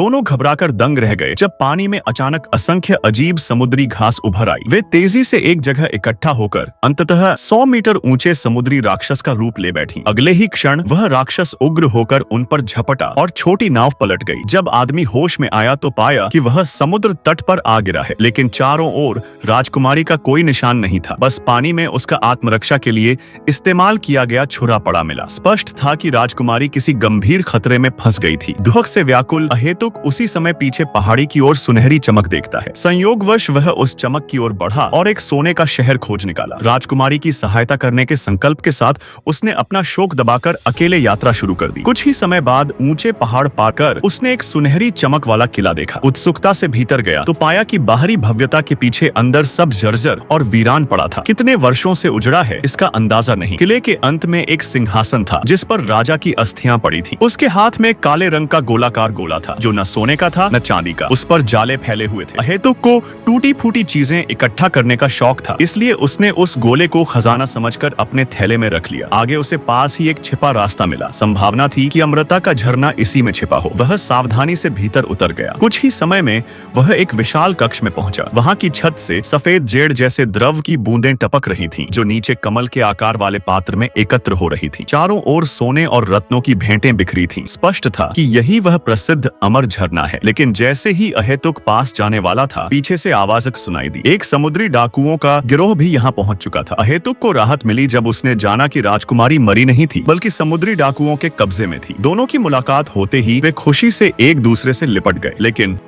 दोनों घबराकर दंग रह गए जब पानी में अचानक असंख्य अजीब समुद्री घास उभर आई। वे तेजी से एक जगह इकट्ठा होकर अंततः 100 मीटर ऊंचे समुद्री राक्षस का रूप ले बैठी। अगले ही क्षण वह राक्षस उग्र होकर उन पर झपटा और छोटी नाव पलट गई। जब आदमी होश में आया तो पाया कि वह समुद्र तट पर आ गिरा है, लेकिन चारों ओर राजकुमारी का कोई निशान नहीं था। बस पानी में उसका आत्मरक्षा के लिए इस्तेमाल किया गया छुरा पड़ा मिला। स्पष्ट था कि राजकुमारी किसी गंभीर खतरे में फंस गई थी। दुख से व्याकुल अहेतुक उसी समय पीछे पहाड़ी की ओर सुनहरी चमक देखता है। संयोगवश वह उस चमक की ओर बढ़ा और एक सोने का शहर खोज निकाला। राजकुमारी की सहायता करने के संकल्प के साथ उसने अपना शोक दबाकर अकेले यात्रा शुरू कर दी। कुछ ही समय बाद ऊंचे पहाड़ पार कर उसने एक सुनहरी चमक वाला किला देखा। उत्सुकता से भीतर गया तो पाया कि बाहरी भव्यता के पीछे अंदर सब जर्जर और वीरान पड़ा था। कितने वर्षों से उजड़ा है इसका अंदाजा नहीं। किले के अंत में एक सिंहासन था जिस पर राजा की अस्थियां पड़ी थी। उसके हाथ में काले रंग का गोलाकार गोला था जो न सोने का था न चांदी का। उस पर जाले फैले हुए थे। अहेतुक को टूटी फूटी चीजें इकट्ठा करने का शौक था, इसलिए उसने उस गोले को खजाना समझकर अपने थैले में रख लिया। आगे उसे पास ही एक छिपा रास्ता मिला। संभावना थी कि अमृता का झरना इसी में छिपा हो। वह सावधानी से भीतर उतर गया। कुछ ही समय में वह एक विशाल कक्ष में पहुंचा। वहां की छत से सफेद जेड़ जैसे द्रव की बूंदें टपक रही थीं, जो नीचे कमल के आकार वाले पात्र में एकत्र हो रही थी। चारों ओर सोने और रत्नों की भेंटें बिखरी थीं। स्पष्ट था कि यही वह प्रसिद्ध अमर झरना है। लेकिन जैसे ही अहेतुक पास जाने वाला था, पीछे से आवाज सुनाई दी। एक समुद्री डाकुओं का गिरोह भी यहाँ पहुंच चुका था। अहेतुक को राहत मिली जब उसने जाना कि राजकुमारी मरी नहीं थी, बल्कि समुद्री डाकुओं के कब्जे में थी। दोनों की मुलाकात होते ही वे खुशी से एक दूसरे से लिपट गए। लेकिन